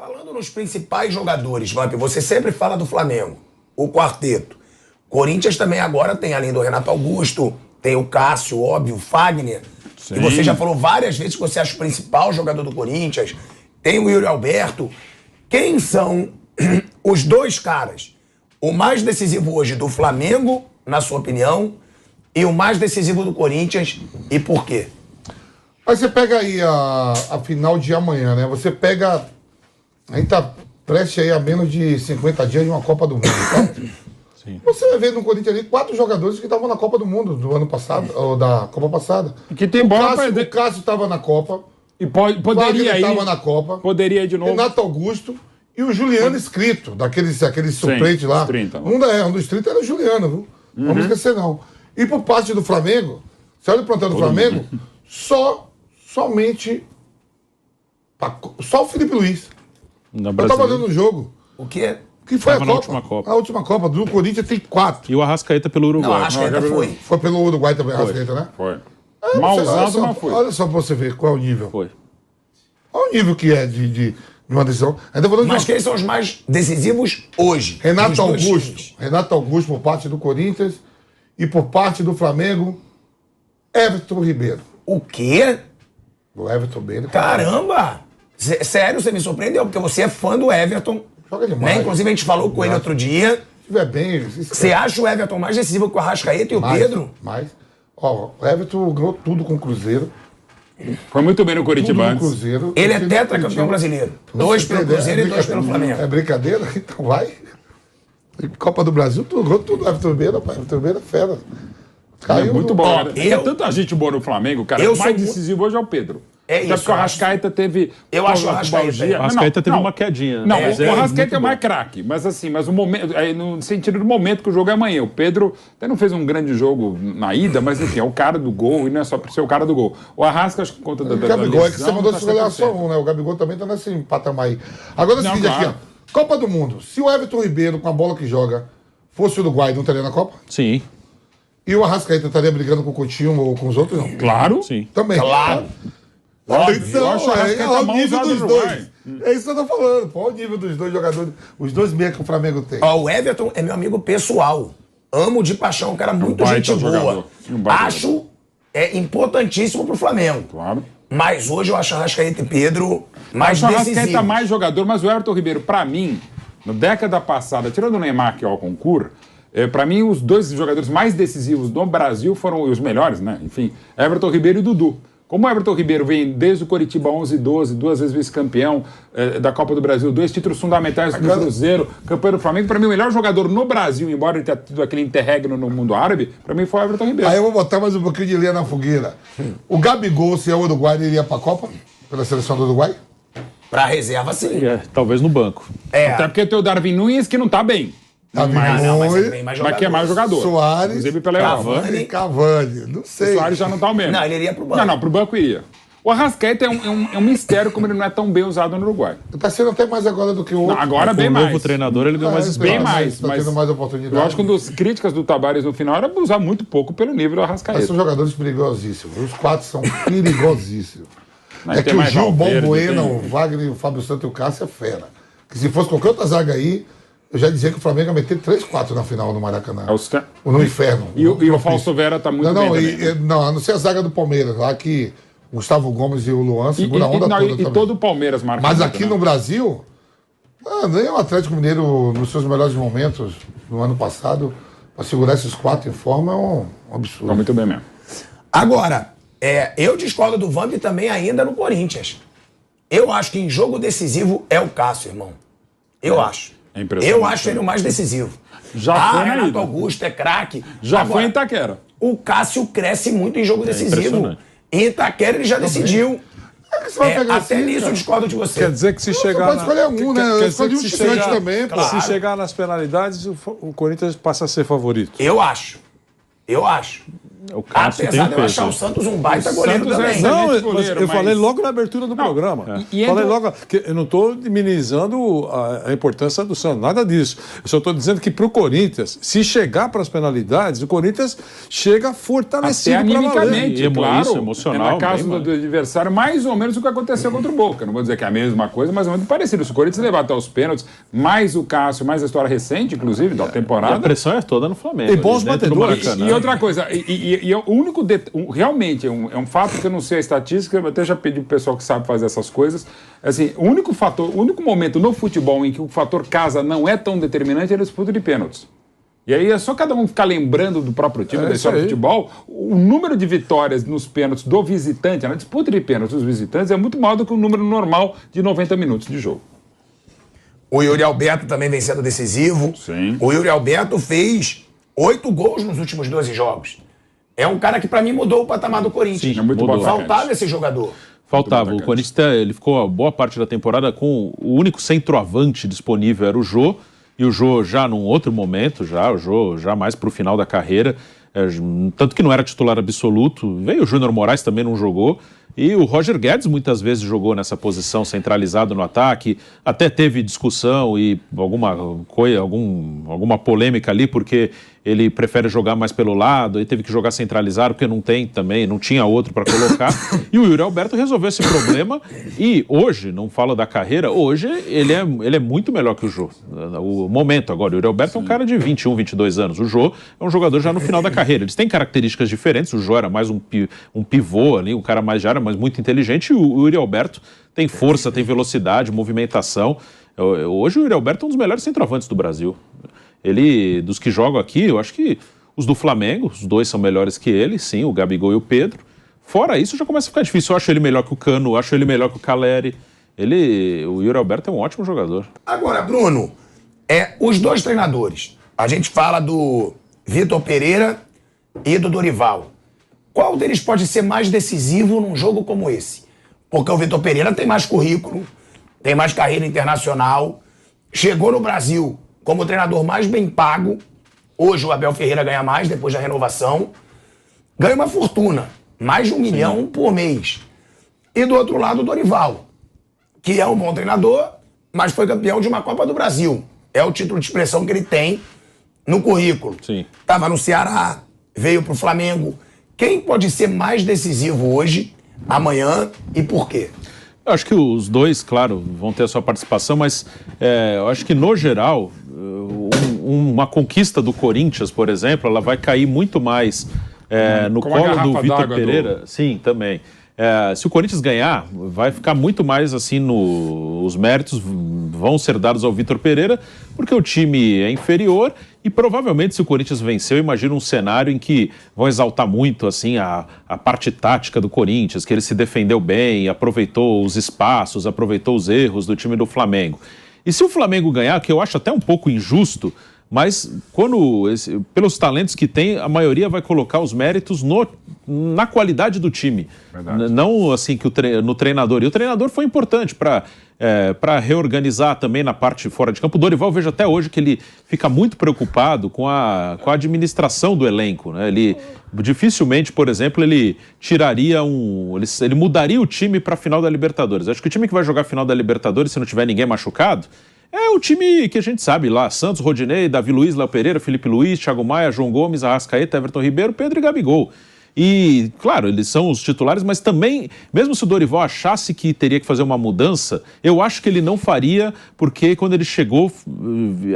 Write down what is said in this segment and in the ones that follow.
Falando nos principais jogadores, Vamp, você sempre fala do Flamengo, o quarteto. Corinthians também agora tem, além do Renato Augusto, tem o Cássio, óbvio, o Fagner. Sim. E você já falou várias vezes que você acha o principal jogador do Corinthians. Tem o Yuri Alberto. Quem são os dois caras, o mais decisivo hoje do Flamengo, na sua opinião, e o mais decisivo do Corinthians, e por quê? Aí você pega aí a final de amanhã, né? Você pega... A gente tá prestes aí a menos de 50 dias de uma Copa do Mundo, tá? Sim. Você vai ver no Corinthians ali 4 jogadores que estavam na Copa do Mundo do ano passado, ou da Copa passada. Que tem bola O Cássio estava na Copa. E poderia ir. Estava na Copa. Poderia ir de novo. Renato Augusto e o Juliano Escrito, daqueles suplentes lá. 30. Um dos 30 era o Juliano, viu? Não vamos esquecer, não. E por parte do Flamengo, você olha o plantão do Flamengo, somente só o Felipe Luiz. Eu tava olhando o jogo. O quê? Que foi a Copa. A última Copa. Do Corinthians tem 4. E o Arrascaeta pelo Uruguai. Não, o Arrascaeta foi. Foi pelo Uruguai também, Arrascaeta, né? Foi. Mal usado, mas foi. Olha só pra você ver qual é o nível. Foi. Olha o nível que é de uma decisão. Mas quem são os mais decisivos hoje? Renato Augusto por parte do Corinthians e por parte do Flamengo, Everton Ribeiro. O quê? O Everton Ribeiro. Caramba! Sério, você me surpreendeu, porque você é fã do Everton. Joga demais. Né? Inclusive, a gente falou com ele outro dia. Se estiver bem... Você acha o Everton mais decisivo que o Arrascaeta e o Pedro? Mais. Ó, o Everton ganhou tudo com o Cruzeiro. Foi muito bem no Coritiba antes. Cruzeiro. Ele é tetracampeão brasileiro. 2 pelo Cruzeiro e 2 pelo Flamengo. É brincadeira? Então vai. Copa do Brasil, tudo. Everton Ribeiro, rapaz. Everton Ribeiro é fera. Caiu muito bom. Ó, Tem tanta gente boa no Flamengo, cara. O mais decisivo hoje é o Pedro. É isso. Porque o Arrascaeta teve... Eu acho o Arrascaeta. O Arrascaeta teve uma quedinha. Não, o Arrascaeta é mais craque. Mas assim, o momento, no sentido do momento que o jogo é amanhã. O Pedro até não fez um grande jogo na ida, mas enfim, é o cara do gol e não é só por ser o cara do gol. O Arrasca, acho que conta da lesão... O Gabigol é que você mandou escolher só um, né? O Gabigol também tá nesse patamar aí. Agora é o seguinte aqui, ó. Copa do Mundo. Se o Everton Ribeiro, com a bola que joga, fosse o Uruguai, não estaria na Copa? Sim. E o Arrascaeta estaria brigando com o Coutinho ou com os outros? Não. Claro. Sim. Também. Claro. Então, é o nível dos dois. É isso que eu tô falando. Qual o nível dos dois jogadores, os dois meias que o Flamengo tem? Ó, o Everton é meu amigo pessoal. Amo de paixão, um cara muito gente boa. Acho importantíssimo pro Flamengo. Claro. Mas hoje eu acho o Arrascaeta e Pedro mais decisivos. O Arrascaeta mais jogador, mas o Everton Ribeiro, pra mim, na década passada, tirando o Neymar, que é o concurso, pra mim, os dois jogadores mais decisivos do Brasil foram os melhores, né? Enfim, Everton Ribeiro e Dudu. Como o Everton Ribeiro vem desde o Coritiba 11 e 12, 2 vezes vice-campeão da Copa do Brasil, 2 títulos fundamentais do Cruzeiro, campeão do Flamengo, para mim o melhor jogador no Brasil, embora ele tenha tido aquele interregno no mundo árabe, para mim foi o Everton Ribeiro. Aí eu vou botar mais um pouquinho de lenha na fogueira. O Gabigol, se é o Uruguai, ele iria pra Copa? Pela seleção do Uruguai? Pra reserva, sim. Talvez no banco. Até porque tem o Darwin Nunes que não tá bem. Mas que é mais jogador. Soares, inclusive pela Cavani, não sei. O Soares já não tá o mesmo. Não, ele iria pro banco. Não, pro banco iria. O Arrascaeta é um mistério como ele não é tão bem usado no Uruguai. Tá sendo até mais agora do que o outro. Não, agora bem mais. O novo treinador, ele deu mais espaço. Bem mais. Tá tendo mais oportunidade. Eu acho que uma das críticas do Tabares no final era usar muito pouco pelo nível do Arrascaeta. Mas são jogadores perigosíssimos. Os 4 são perigosíssimos. Mas que o Gil, o Bom Bueno, o Wagner, o Fábio Santos e o Cássio é fera. Que se fosse qualquer outra zaga aí, eu já dizia que o Flamengo ia meter 3-4 na final no Maracanã. Ou no inferno. E o Fausto Vera tá muito bem também. Não, a não ser a zaga do Palmeiras, lá que o Gustavo Gomes e o Luan seguram a onda toda também. E todo o Palmeiras marca. Mas aqui no Brasil, nem o Atlético Mineiro, nos seus melhores momentos, no ano passado, para segurar esses 4 em forma é um absurdo. Tá muito bem mesmo. Agora, eu discordo do Vamp também ainda no Corinthians. Eu acho que em jogo decisivo é o Cássio, irmão. Eu acho. É impressionante. Eu acho ele o mais decisivo. Já foi Renato Augusto é craque. Já foi em Itaquera. O Cássio cresce muito em jogo decisivo. Em Itaquera ele já decidiu. Até assim, nisso eu discordo de você. Quer dizer que se chegar... Pode escolher um, né? Quer dizer que se chegar nas penalidades, o Corinthians passa a ser favorito. Eu acho. O Cássio tem Apesar um de eu achar o peso. Santos um baita goleiro Santos é também. excelente Não, goleiro, mas eu mas- falei logo na abertura do programa. e Falei entra- logo que eu não estou minimizando a importância do Santos, nada disso. Eu só estou dizendo que para o Corinthians, se chegar para as penalidades, o Corinthians chega Até fortalecido para valer. animicamente, E claro. isso, emocional, É na casa bem do adversário, mais ou menos o que aconteceu contra o Boca. Não vou dizer que é a mesma coisa, mas é muito parecido. Se o Corinthians levar até os pênaltis, mais o Cássio, mais a história recente, inclusive, da E a temporada. pressão é toda no Flamengo. E bons ali dentro do batedores. Maracanã. E outra coisa, e o único realmente é um fato que eu não sei a estatística, eu até já pedi pro pessoal que sabe fazer essas coisas. Assim, o único momento no futebol em que o fator casa não é tão determinante é a disputa de pênaltis. E aí é só cada um ficar lembrando do próprio time, da isso história do aí. futebol. O número de vitórias nos pênaltis do visitante, na disputa de pênaltis dos visitantes, é muito maior do que o número normal de 90 minutos de jogo. O Yuri Alberto também vem sendo decisivo. Sim. O Yuri Alberto fez 8 gols nos últimos 12 jogos. É um cara que, pra mim, mudou o patamar do Corinthians. é muito mudou. bom Faltava atacante. esse jogador. Faltava. Muito O Corinthians ele ficou a boa parte da temporada com o único centroavante disponível era o Jô, e o Jô já num outro momento, o Jô já mais para o final da carreira, tanto que não era titular absoluto, veio o Júnior Moraes também não jogou, e o Roger Guedes muitas vezes jogou nessa posição centralizado no ataque, até teve discussão e alguma polêmica ali, porque ele prefere jogar mais pelo lado, e teve que jogar centralizado, porque não tinha outro para colocar. E o Yuri Alberto resolveu esse problema, e hoje, não falo da carreira, hoje ele é muito melhor que o Jô. O momento agora, o Yuri Alberto é um cara de 21, 22 anos, o Jô é um jogador já no final da carreira. Eles têm características diferentes, o Jô era mais um pivô ali, um cara mais de área, mas muito inteligente, e o Yuri Alberto tem força, tem velocidade, movimentação. Hoje o Yuri Alberto é um dos melhores centroavantes do Brasil. Ele, dos que jogam aqui, eu acho que os do Flamengo, os dois são melhores que ele, sim, o Gabigol e o Pedro. Fora isso, já começa a ficar difícil. Eu acho ele melhor que o Cano, eu acho ele melhor que o Caleri. O Yuri Alberto é um ótimo jogador. Agora, Bruno, os dois treinadores. A gente fala do Vitor Pereira e do Dorival. Qual deles pode ser mais decisivo num jogo como esse? Porque o Vitor Pereira tem mais currículo, tem mais carreira internacional, chegou no Brasil como o treinador mais bem pago. Hoje o Abel Ferreira ganha mais depois da renovação. Ganha uma fortuna, mais de 1 milhão por mês. E do outro lado o Dorival, que é um bom treinador, mas foi campeão de uma Copa do Brasil. É o título de expressão que ele tem no currículo. Sim. Estava no Ceará, veio pro Flamengo. Quem pode ser mais decisivo hoje, amanhã e por quê? Eu acho que os dois, claro, vão ter a sua participação, mas eu acho que, no geral, uma conquista do Corinthians, por exemplo, ela vai cair muito mais no Como a colo garrafa do Vitor d'água Pereira. Sim, também. Se o Corinthians ganhar, vai ficar muito mais assim os méritos vão ser dados ao Vitor Pereira, porque o time é inferior e provavelmente se o Corinthians vencer, eu imagino um cenário em que vão exaltar muito assim a parte tática do Corinthians, que ele se defendeu bem, aproveitou os espaços, aproveitou os erros do time do Flamengo. E se o Flamengo ganhar, que eu acho até um pouco injusto, mas pelos talentos que tem, a maioria vai colocar os méritos na qualidade do time. Verdade. Não assim no treinador. E o treinador foi importante para reorganizar também na parte fora de campo. O Dorival, eu vejo até hoje que ele fica muito preocupado com a administração do elenco, né? Ele dificilmente, por exemplo, ele tiraria ele mudaria o time para a final da Libertadores. Acho que o time que vai jogar a final da Libertadores, se não tiver ninguém machucado, é o time que a gente sabe lá, Santos, Rodinei, Davi Luiz, Léo Pereira, Felipe Luiz, Thiago Maia, João Gomes, Arrascaeta, Everton Ribeiro, Pedro e Gabigol. E, claro, eles são os titulares, mas também, mesmo se o Dorival achasse que teria que fazer uma mudança, eu acho que ele não faria, porque quando ele chegou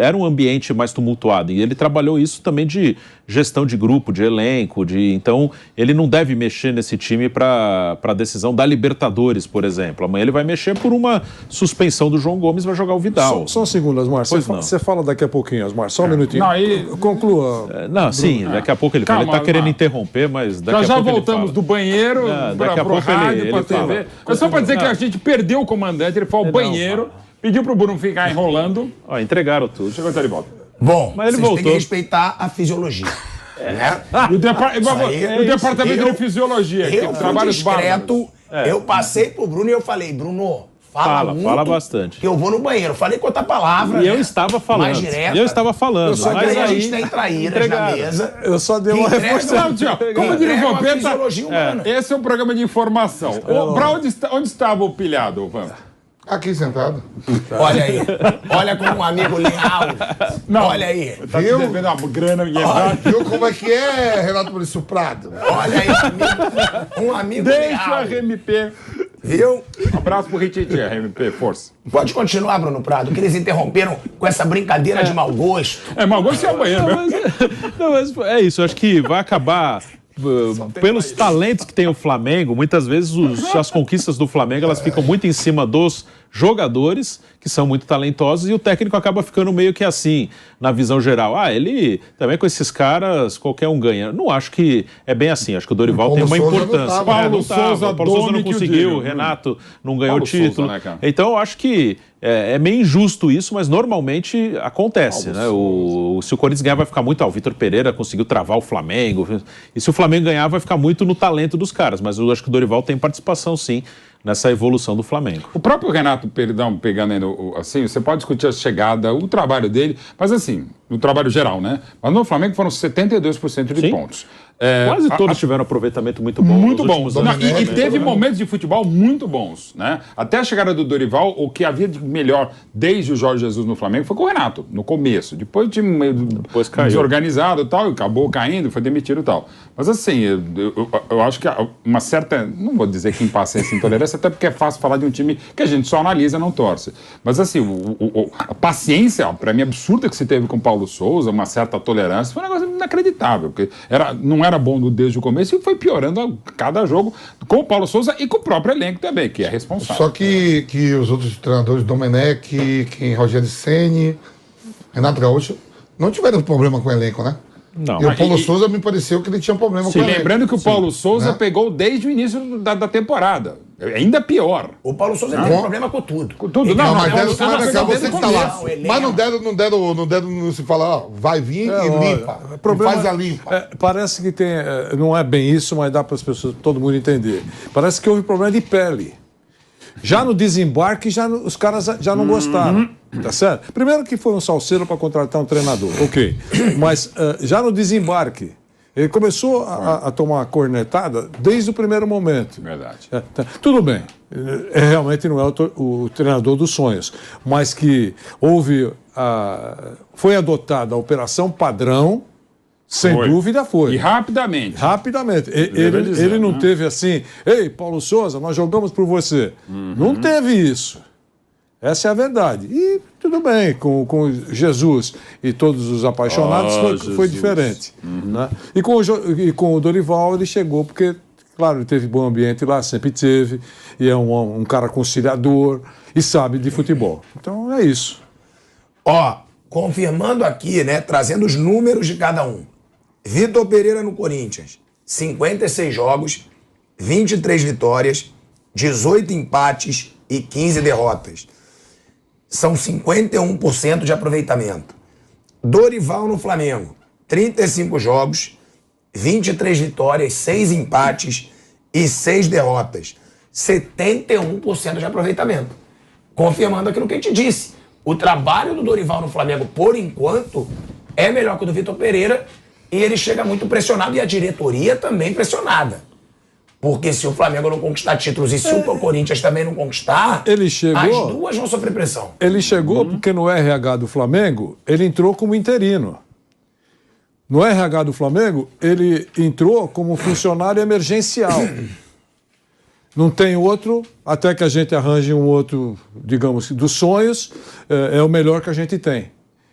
era um ambiente mais tumultuado. E ele trabalhou isso também de gestão de grupo, de elenco, então ele não deve mexer nesse time para a decisão da Libertadores, por exemplo. Amanhã ele vai mexer por uma suspensão do João Gomes, vai jogar o Vidal. Só um segundo, Asmar. Você fala daqui a pouquinho, Asmar. Só um minutinho. Não, aí- Conclua. Não, sim, daqui a pouco ele fala. Ele Calma, está querendo Asmar. interromper, mas daqui Nós a já pouco ele voltamos fala. do banheiro daqui a pro pouco rádio, ele pra fala. TV. É só pra dizer que a gente perdeu o comandante, ele foi ao Não, banheiro, pediu pro Bruno ficar enrolando. Ó, entregaram tudo. Chegou até de volta. Bom, Mas ele vocês têm voltou. que respeitar a fisiologia. Né? E o, aí, departamento eu- de fisiologia, que Eu fui trabalha os bárbaros. discreto, eu passei pro Bruno e eu falei, Bruno, Fala bastante. Que eu vou no banheiro. Falei com outra palavra. E eu estava falando. Mais direta. Eu estava falando. Só que mas aí a aí gente tem traíras na mesa. Eu só dei uma reforçada. Como diria o Uma Vampeta, fisiologia humana. esse é um programa de informação. Pra onde estava o pilhado, Vampeta? Aqui sentado. Olha aí. Olha como um amigo leal. Olha aí. Tá te devendo uma grana, Viu como é que é, Renato Maurício Prado? Olha aí, um amigo Deixa leal. a RMP. Viu? Um abraço pro Rititi, RMP, força. Pode continuar, Bruno Prado, que eles interromperam com essa brincadeira de mau gosto. É, mal gosto é amanhã, mesmo. Não, mas é isso, eu acho que vai acabar. Pelos talentos que tem o Flamengo, muitas vezes as conquistas do Flamengo elas ficam muito em cima dos jogadores, que são muito talentosos, e o técnico acaba ficando meio que assim, na visão geral. Ele também com esses caras, qualquer um ganha. Não acho que é bem assim, acho que o Dorival tem uma importância. O Paulo Souza não conseguiu, o Renato não ganhou o título. Souza, né, então eu acho que é meio injusto isso, mas normalmente acontece, né? Se o Corinthians ganhar, vai ficar muito. O Vitor Pereira conseguiu travar o Flamengo. E se o Flamengo ganhar, vai ficar muito no talento dos caras. Mas eu acho que o Dorival tem participação, sim, nessa evolução do Flamengo. O próprio Renato, pegando aí assim, você pode discutir a chegada, o trabalho dele, mas assim, o trabalho geral, né? Mas no Flamengo foram 72% de Sim. pontos. Quase todos tiveram aproveitamento muito bom. Muito nos bom. últimos anos. E teve momentos de futebol muito bons, né? Até a chegada do Dorival, o que havia de melhor desde o Jorge Jesus no Flamengo foi com o Renato, no começo. Depois o time meio caiu. desorganizado e tal, e acabou caindo, foi demitido e tal. Mas assim, eu acho que uma certa, não vou dizer que impaciência e intolerância, até porque é fácil falar de um time que a gente só analisa, não torce. Mas assim, a paciência, para mim, absurda que se teve com o Paulo Souza, uma certa tolerância, foi um negócio inacreditável, porque não era bom desde o começo e foi piorando a cada jogo com o Paulo Souza e com o próprio elenco também, que é responsável. Só que os outros treinadores, Domenech, Rogério Ceni, Renato Gaúcho, não tiveram problema com o elenco, né? Não. E o Paulo Souza me pareceu que ele tinha problema com o elenco. Lembrando que o Paulo Souza pegou desde o início da temporada. Ainda pior. O Paulo Souza tem problema com tudo. Com tudo. Mas Você que tá lá. Mas não deram, não se fala, ó, vai vir e limpa. Faz a limpa. Parece que tem. Não é bem isso, mas dá para as pessoas, todo mundo entender. Parece que houve problema de pele. Já no desembarque, os caras já não gostaram. Tá certo? Primeiro que foi um salseiro para contratar um treinador. Ok. Mas já no desembarque, ele começou a tomar cornetada desde o primeiro momento. Verdade. Tudo bem. Realmente não é o treinador dos sonhos. Mas que foi adotada a operação padrão. Sem dúvida foi. E rapidamente. Rapidamente. Ele não teve assim, ei, Paulo Souza, nós jogamos por você. Não teve isso. Essa é a verdade. E tudo bem, com Jesus e todos os apaixonados foi diferente. Né? E com o Dorival ele chegou porque, claro, ele teve bom ambiente lá, sempre teve, e é um cara conciliador e sabe de futebol. Então é isso. Ó, confirmando aqui, né, trazendo os números de cada um. Vitor Pereira no Corinthians, 56 jogos, 23 vitórias, 18 empates e 15 derrotas. São 51% de aproveitamento. Dorival no Flamengo, 35 jogos, 23 vitórias, 6 empates e 6 derrotas. 71% de aproveitamento. Confirmando aquilo que a gente disse. O trabalho do Dorival no Flamengo, por enquanto, é melhor que o do Vitor Pereira. E ele chega muito pressionado e a diretoria também pressionada. Porque se o Flamengo não conquistar títulos e se o Corinthians também não conquistar, as duas vão sofrer pressão. Ele chegou porque no RH do Flamengo, ele entrou como interino. No RH do Flamengo, ele entrou como funcionário emergencial. Não tem outro, até que a gente arranje um outro, digamos, dos sonhos, é o melhor que a gente tem.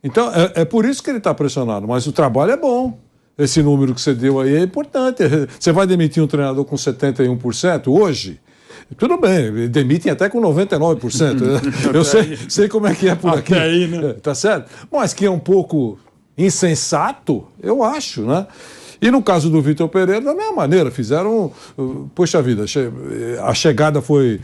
Então, é por isso que ele está pressionado, mas o trabalho é bom. Esse número que você deu aí é importante. Você vai demitir um treinador com 71% hoje? Tudo bem, demitem até com 99%. Eu sei como é que é por aqui. Até aí, né? Tá certo? Mas que é um pouco insensato, eu acho, né? E no caso do Vitor Pereira, da mesma maneira, fizeram... Poxa vida, a chegada foi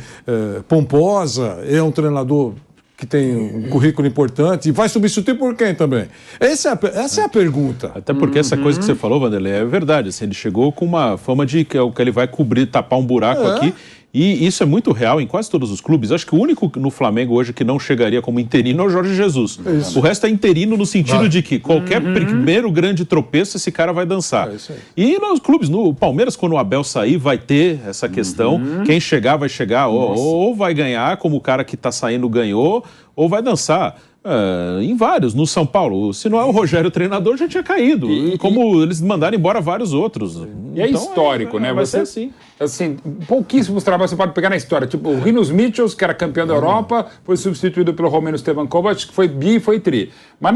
pomposa, é um treinador que tem um currículo importante, e vai substituir por quem também? Essa é a pergunta. Até porque essa coisa que você falou, Vanderlei, é verdade. Assim, ele chegou com uma fama de que ele vai cobrir, tapar um buraco aqui, E isso é muito real em quase todos os clubes. Acho que o único no Flamengo hoje que não chegaria como interino é o Jorge Jesus. O resto é interino no sentido de que qualquer primeiro grande tropeço, esse cara vai dançar. E nos clubes, no Palmeiras, quando o Abel sair, vai ter essa questão. Quem chegar, vai chegar, ou vai ganhar, como o cara que está saindo ganhou, ou vai dançar. Em vários, no São Paulo, se não é o Rogério o treinador, já tinha caído. Como eles mandaram embora vários outros. E é então, histórico, né? Vai Você, ser assim, pouquíssimos trabalhos você pode pegar na história. Tipo, o Rinos Mitchells, que era campeão da Europa, foi substituído pelo Romeno Stevankovic, que foi bi e foi tri. Mas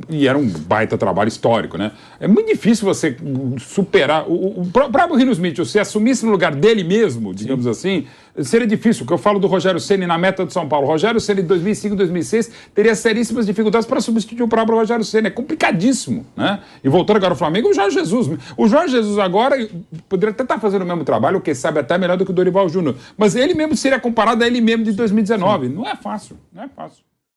e era um baita trabalho histórico, né? É muito difícil você superar. O próprio Rinos Mitchells, se assumisse no lugar dele mesmo, digamos assim, seria difícil. O que eu falo do Rogério Ceni na meta do São Paulo. O Rogério Ceni de 2005, 2006 teria seríssimas dificuldades para substituir o próprio Rogério Ceni. É complicadíssimo, né? E voltando agora ao Flamengo, o Jorge Jesus. O Jorge Jesus agora poderia até estar fazendo o mesmo trabalho, quem sabe até melhor do que o Dorival Júnior. Mas ele mesmo seria comparado a ele mesmo de 2019. Não é fácil, não é fácil.